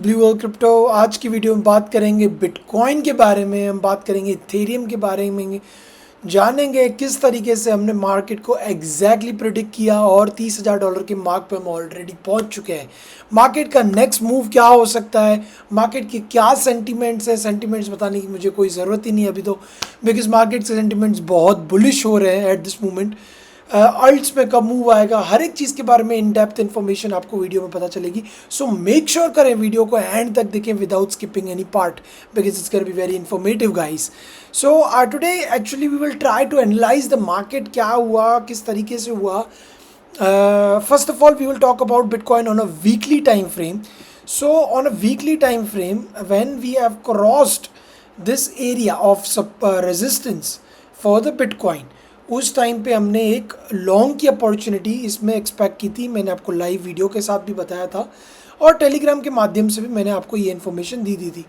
Blue world crypto आज की video में बात करेंगे बिटकॉइन के बारे में। हम बात करेंगे इथेरियम के बारे में, जानेंगे किस तरीके से हमने मार्केट को एग्जैक्टली प्रिडिक्ट किया और $30,000 के मार्क पे हम ऑलरेडी पहुंच चुके हैं। मार्केट का नेक्स्ट मूव क्या हो सकता है, मार्केट के क्या सेंटिमेंट्स है। सेंटिमेंट्स बताने की मुझे कोई ज़रूरत ही नहीं है अभी तो, बिकॉज मार्केट के सेंटिमेंट्स बहुत बुलिश हो रहे हैं एट दिस मोमेंट। अल्ट्स में कब मूव आएगा, हर एक चीज़ के बारे में इन डेप्थ इन्फॉर्मेशन आपको वीडियो में पता चलेगी। सो मेक श्योर करें वीडियो को एंड तक देखें without skipping any part, because it's gonna be very informative guys. So today actually we will try to analyse the market, क्या हुआ, किस तरीके से हुआ। First of all we will talk about bitcoin on a weekly time frame. So on a weekly time frame, when we have crossed this area of resistance for the Bitcoin, उस time पे हमने एक long की opportunity इसमें expect की थी। मैंने आपको लाइव वीडियो के साथ भी बताया था और टेलीग्राम के माध्यम से भी मैंने आपको ये इन्फॉर्मेशन दी थी।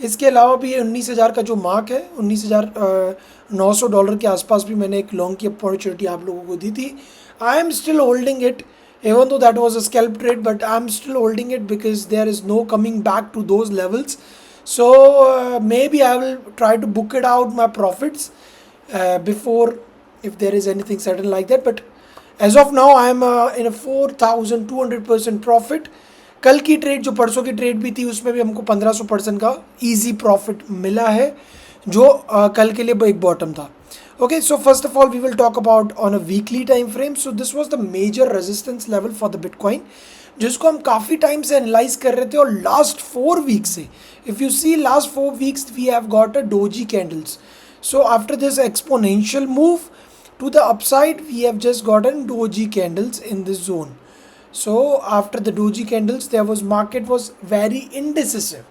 इसके अलावा भी ये 19,000 का जो मार्क है, $19,900 के आसपास भी मैंने एक लॉन्ग की अपॉर्चुनिटी आप लोगों को दी थी। I am still holding it, even though that was a scalp trade, but I'm still holding it because there is no coming back to those levels. So maybe I will try to book it out my profits before, if there is anything certain like that. But as of now I am in a 4,200% profit. कल की trade जो परसों की trade भी थी उसमें भी हमको 1500% का इजी प्रॉफिट मिला है, जो कल के लिए एक बॉटम था। Okay, so first of all we will talk about on a weekly time frame. So this was the major resistance level for the Bitcoin, जिसको हम काफ़ी टाइम से एनालाइज कर रहे थे। और लास्ट 4 वीक्स से, if you see last 4 weeks we have got a doji candles. So after this exponential move to the upside we have just gotten doji candles in this zone. So after the doji candles there was market was very indecisive.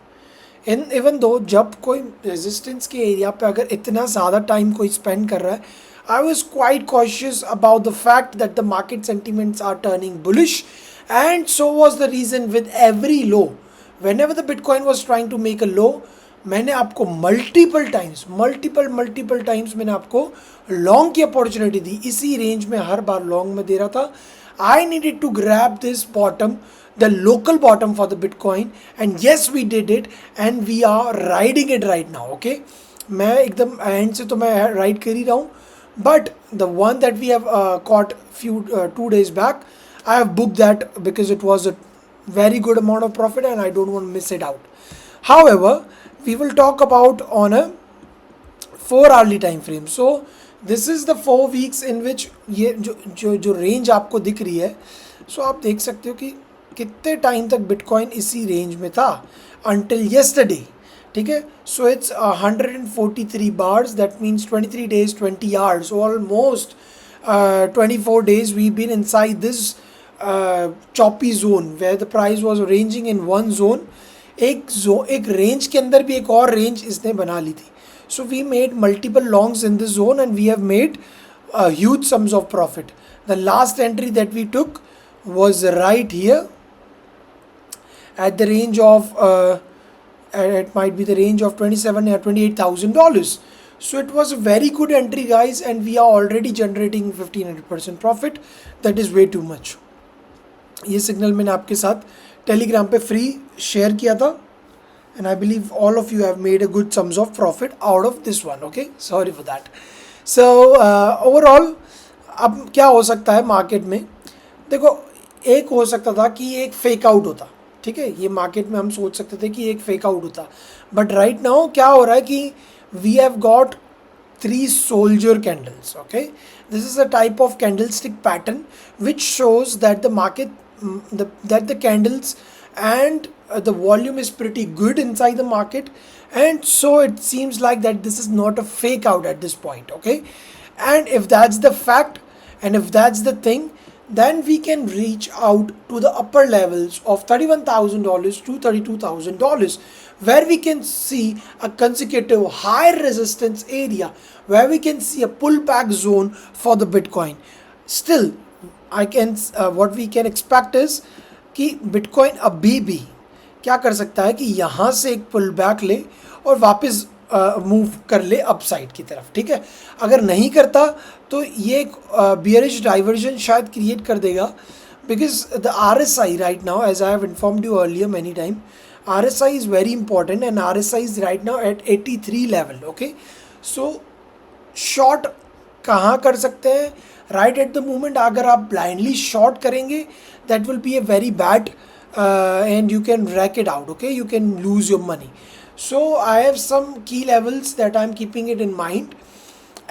In even though जब कोई resistance के area पे अगर इतना ज़्यादा time कोई spend कर रहा है, I was quite cautious about the fact that the market sentiments are turning bullish, and so was the reason with every low whenever the bitcoin was trying to make a low. मैंने आपको multiple times मैंने आपको long की opportunity दी, इसी range में हर बार long में दे रहा था। I needed to grab this bottom, the local bottom for the Bitcoin, and yes we did it and we are riding it right now. Okay, मैं एकदम एंड से तो मैं राइड कर ही रहा हूँ, but the one that we have caught few 2 days back, I have booked that because it was a very good amount of profit and I don't want to miss it out. However, we will talk about on a 4 hourly time frame. So this is the 4 weeks in which ये जो range आपको दिख रही है, सो आप देख सकते हो कि कितने टाइम तक बिटकॉइन इसी रेंज में था अंटिल येस्टरडे. ठीक है, so it's 143 bars, that means 23 days 20 hours, almost 24 days we've been inside this choppy zone where the price was ranging in one zone. एक रेंज के अंदर भी एक और रेंज इसने बना ली थी. So we made multiple longs in this zone and we have made huge sums of profit. The last entry that we took was right here at the range of it might be the range of $27,000 or $28,000. So it was a very good entry guys, and we are already generating 1500% profit. That is way too much. ये signal मैंने आपके साथ Telegram पे free share किया था, and I believe all of you have made a good sums of profit out of this one. Okay, sorry for that. So overall अब क्या हो सकता है मार्केट में, देखो एक हो सकता था कि एक फेक आउट होता. ठीक है, ये मार्केट में हम सोच सकते थे कि एक फेक आउट होता, बट राइट नाउ क्या हो रहा है कि we have got 3 soldier candles. Okay, this is a type of candlestick pattern which shows that the market that the candles and the volume is pretty good inside the market, and so it seems like that this is not a fake out at this point. Okay, and if that's the fact and if that's the thing, then we can reach out to the upper levels of $31,000 to $32,000, where we can see a consecutive high resistance area, where we can see a pullback zone for the Bitcoin. Still, what we can expect is कि Bitcoin अभी भी क्या कर सकता है कि यहाँ से एक पुल बैक ले और वापस मूव कर ले अपसाइड की तरफ. ठीक है, अगर नहीं करता तो ये एक बियरिश डाइवर्जन शायद क्रिएट कर देगा, because the RSI right now, as I have informed you earlier many time, RSI is very important and RSI is right now at 83 level. Okay, so short कहाँ कर सकते हैं? राइट एट द मोमेंट अगर आप blindly short करेंगे that will be a very bad and you can rack it out. Okay, you can lose your money. So I have some key levels that I am keeping it in mind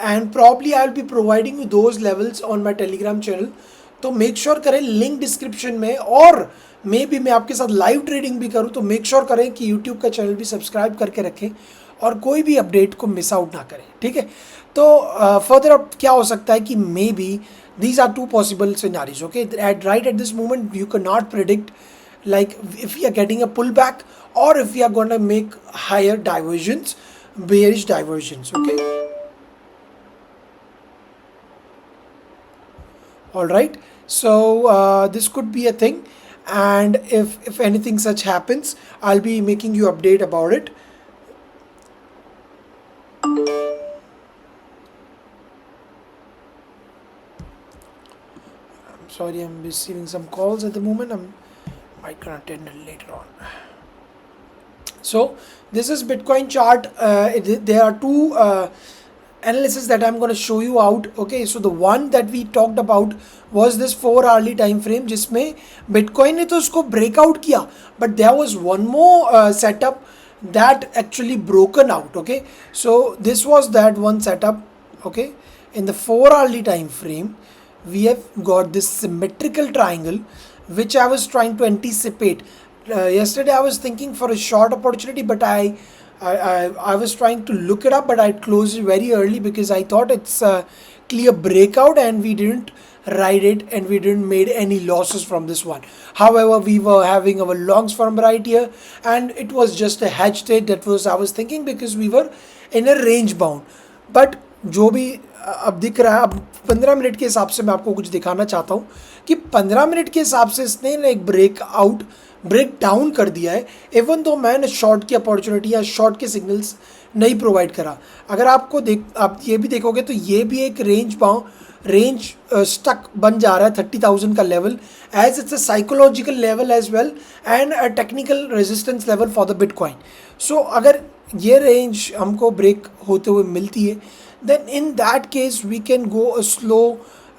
and probably I will be providing you those levels on my telegram channel. तो make sure करें link description में, और may be मैं आपके साथ live trading भी करूँ तो मेक श्योर करें कि यूट्यूब का चैनल भी सब्सक्राइब करके रखें और कोई भी अपडेट को मिस आउट ना करें. ठीक है, तो फर्दर अब क्या हो सकता है कि maybe these are two possible scenarios. Okay, right at this moment you can not predict like if we are getting a pullback or if we are going to make higher diversions, bearish diversions. Okay, all right, so this could be a thing, and if anything such happens I'll be making you update about it. I'm sorry, I'm receiving some calls at the moment. I can attend it later on. So this is Bitcoin chart. There are two analysis that I'm going to show you out. Okay, so the one that we talked about was this 4 hourly time frame जिसमें Bitcoin ने तो उसको breakout किया, but there was one more setup that actually broken out. Okay, so this was that one setup. Okay, in the 4 hourly time frame we have got this symmetrical triangle which I was trying to anticipate. Yesterday I was thinking for a short opportunity, but I was trying to look it up, but I closed it very early because I thought it's a clear breakout and we didn't ride it and we didn't made any losses from this one. However, we were having our longs from right here and it was just a hedge trade. That was I was thinking because we were in a range bound. But जो भी अब दिख रहा है, अब 15 minute के हिसाब से मैं आपको कुछ दिखाना चाहता हूँ कि 15 मिनट के हिसाब से इसने एक ब्रेक डाउन कर दिया है, इवन तो मैंने शॉर्ट की अपॉर्चुनिटी या शॉर्ट के सिग्नल्स नहीं प्रोवाइड करा. अगर आप ये भी देखोगे तो ये भी एक रेंज स्टक बन जा रहा है 30,000 का level, as it's a psychological level as well and a technical resistance level for the bitcoin. So अगर ये रेंज हमको ब्रेक होते हुए मिलती है then in that case we can go a slow.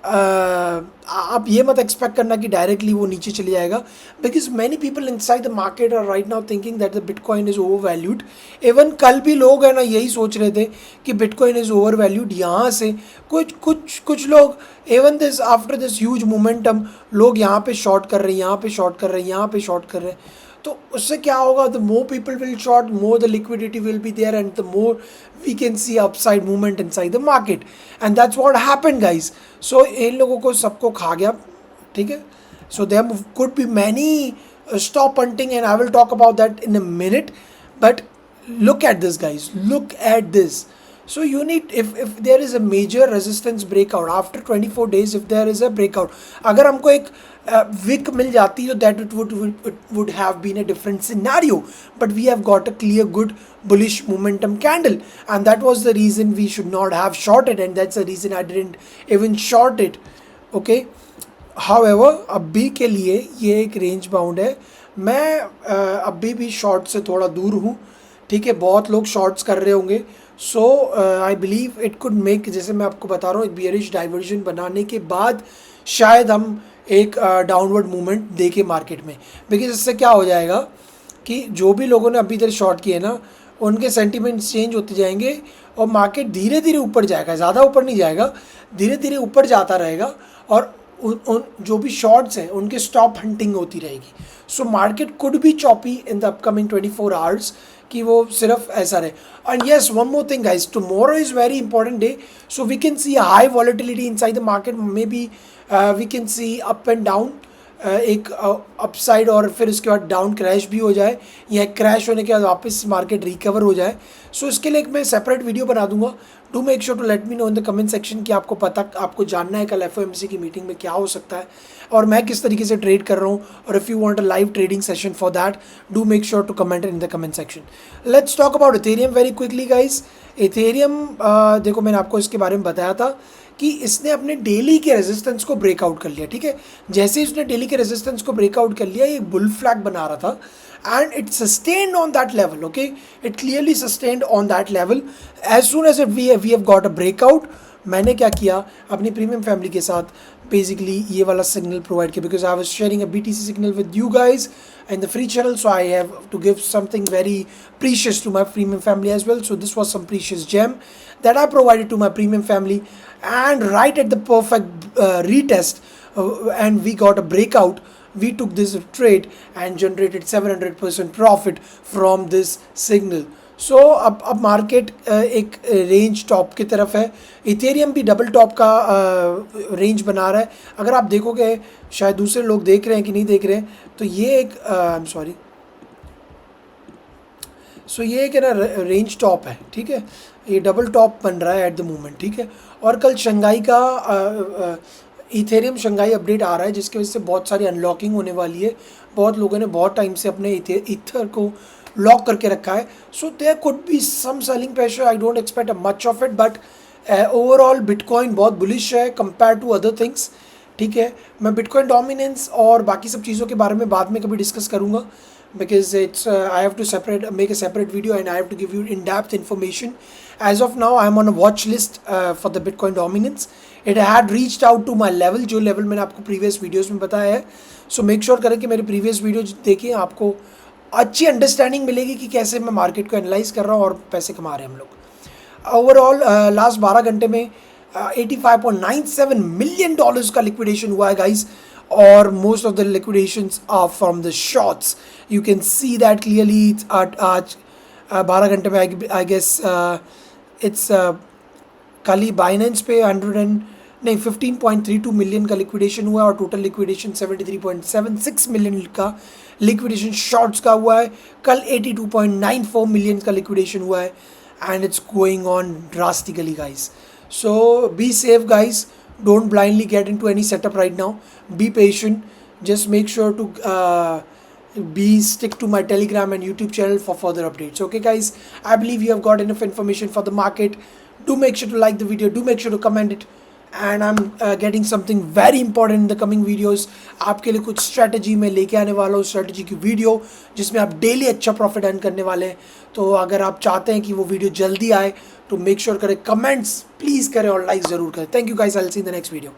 आप ये मत एक्सपेक्ट करना कि डायरेक्टली वो नीचे चले जाएगा, because many people inside the market are right now thinking that the bitcoin is overvalued. Even कल भी लोग हैं ना यही सोच रहे थे कि बिटकॉइन इज ओवर वैल्यूड. यहाँ से कुछ लोग even this after this huge momentum लोग यहाँ पे शॉर्ट कर रहे हैं, यहाँ पे शॉर्ट कर रहे हैं, यहाँ पे शॉर्ट कर रहे हैं. तो उससे क्या होगा, the more people will short, more the liquidity will be there and the more we can see upside movement inside the market, and that's what happened guys. So इन लोगों को सबको खा गया. ठीक है, so there could be many stop hunting and I will talk about that in a minute. But look at this guys, look at this. So you need, if there is a major resistance breakout after 24 days, if there is a breakout, अगर हमको एक wick मिल जाती तो that it would have been a different scenario, but we have got a clear good bullish momentum candle, and that was the reason we should not have shorted, and that's the reason I didn't even short it. Okay, however अभी के लिए ये एक range bound है. मैं अभी भी short से थोड़ा दूर हूँ. ठीक है, बहुत लोग शॉर्ट्स कर रहे होंगे. So I believe it could make, जैसे मैं आपको बता रहा हूँ, एक बियरिश डाइवर्जन बनाने के बाद शायद हम एक डाउनवर्ड मूवमेंट देखें मार्केट में. बिकॉज इससे क्या हो जाएगा कि जो भी लोगों ने अभी इधर शॉर्ट किए ना, उनके सेंटीमेंट्स चेंज होते जाएंगे और मार्केट धीरे धीरे ऊपर जाएगा. ज़्यादा ऊपर नहीं जाएगा, धीरे धीरे ऊपर जाता रहेगा, और उन जो भी शॉर्ट्स हैं उनके स्टॉप हंटिंग होती रहेगी. So market could be choppy in the upcoming 24 hours, कि वो सिर्फ ऐसा रहे. And yes, one more thing guys, tomorrow is very important day. So we can see high volatility inside the market. Maybe we can see up and down, एक upside और फिर उसके बाद डाउन क्रैश भी हो जाए, या crash होने के बाद वापस मार्केट रिकवर हो जाए. सो इसके लिए मैं सेपरेट वीडियो बना दूंगा. Do make sure to let me know in the comment section कि आपको जानना है कल FOMC की मीटिंग में क्या हो सकता है और मैं किस तरीके से ट्रेड कर रहा हूँ. और if you want a live trading session for that, do make sure to comment in the comment section. Let's talk about ethereum very quickly guys. Ethereum देखो, मैंने आपको इसके बारे में बताया था कि इसने अपने डेली के रेजिस्टेंस को ब्रेकआउट कर लिया. ठीक है, जैसे ही उसने डेली के रेजिस्टेंस को ब्रेकआउट कर लिया, ये बुल फ्लैग बना रहा था, and it sustained on that level. Okay, it clearly sustained on that level. As soon as we have got a breakout, मैंने क्या किया अपनी प्रीमियम फैमिली के साथ बेसिकली ये वाला सिग्नल प्रोवाइड किया, because I was sharing a BTC signal with you guys in the free channel, so I have to give something very precious to my premium family as well. So this was some precious gem that I provided to my premium family, and right at the perfect retest, and we got a breakout. We took this trade and generated 700% profit from this signal. सो अब market एक range top की तरफ है. Ethereum भी double top का range बना रहा है. अगर आप देखोगे, शायद दूसरे लोग देख रहे हैं कि नहीं देख रहे हैं, तो ये एक आई एम सॉरी, सो ये एक ना रेंज टॉप है. ठीक है, ये डबल टॉप बन रहा है एट द मोमेंट. ठीक है, और कल शंघाई का इथेरियम शंघाई अपडेट आ रहा है, जिसकी वजह से बहुत सारी अनलॉकिंग होने वाली है. बहुत लोगों ने बहुत टाइम से अपने इथर को लॉक करके रखा है. So there could be some selling pressure. I don't expect much of it, but overall bitcoin बहुत बुलिश है कंपेयर टू अदर थिंग्स. ठीक है, मैं बिटकॉइन डोमिनेंस और बाकी सब चीज़ों के बारे में बाद में कभी डिस्कस करूँगा, because it's I have to make a separate video, and I have to give you in-depth information. As of now, I am on a watch list for the Bitcoin dominance. It had reached out to my level, जो level मैंने आपको previous videos में बताया है. So make sure करें कि मेरे previous videos देखिए, आपको अच्छी अंडरस्टैंडिंग मिलेगी कि कैसे मैं मार्केट को एनालाइज कर रहा हूँ और पैसे कमा रहे हैं हम लोग. ओवरऑल लास्ट 12 घंटे में $85.97 मिलियन का लिक्विडेशन हुआ है गाइज, और most of the liquidations are from the shorts. You can see that clearly. आज 12 घंटे में आई गेस इट्स कल ही बाइनेंस पे 15.32 मिलियन का लिक्विडेशन हुआ है, और टोटल लिक्विडेशन 73.76 मिलियन का लिक्विडेशन शॉर्ट्स का हुआ है. कल 82.94 मिलियन का लिक्विडेशन हुआ है, and it's going on drastically guys. So be safe guys, don't blindly get into any setup right now. Be patient. Just make sure to stick to my Telegram and YouTube channel for further updates. Okay guys, I believe you have got enough information for the market. Do make sure to like the video, do make sure to comment it, and I'm getting something very important in the coming videos. आपके लिए कुछ strategy में लेके आने वाला हूँ, strategy की video जिसमें आप डेली अच्छा प्रॉफिट अर्न करने वाले हैं. तो अगर आप चाहते हैं कि वो वीडियो जल्दी आए, तो मेक श्योर करें, कमेंट्स प्लीज़ करें और लाइक ज़रूर करें. Thank you guys, I will see in the next video.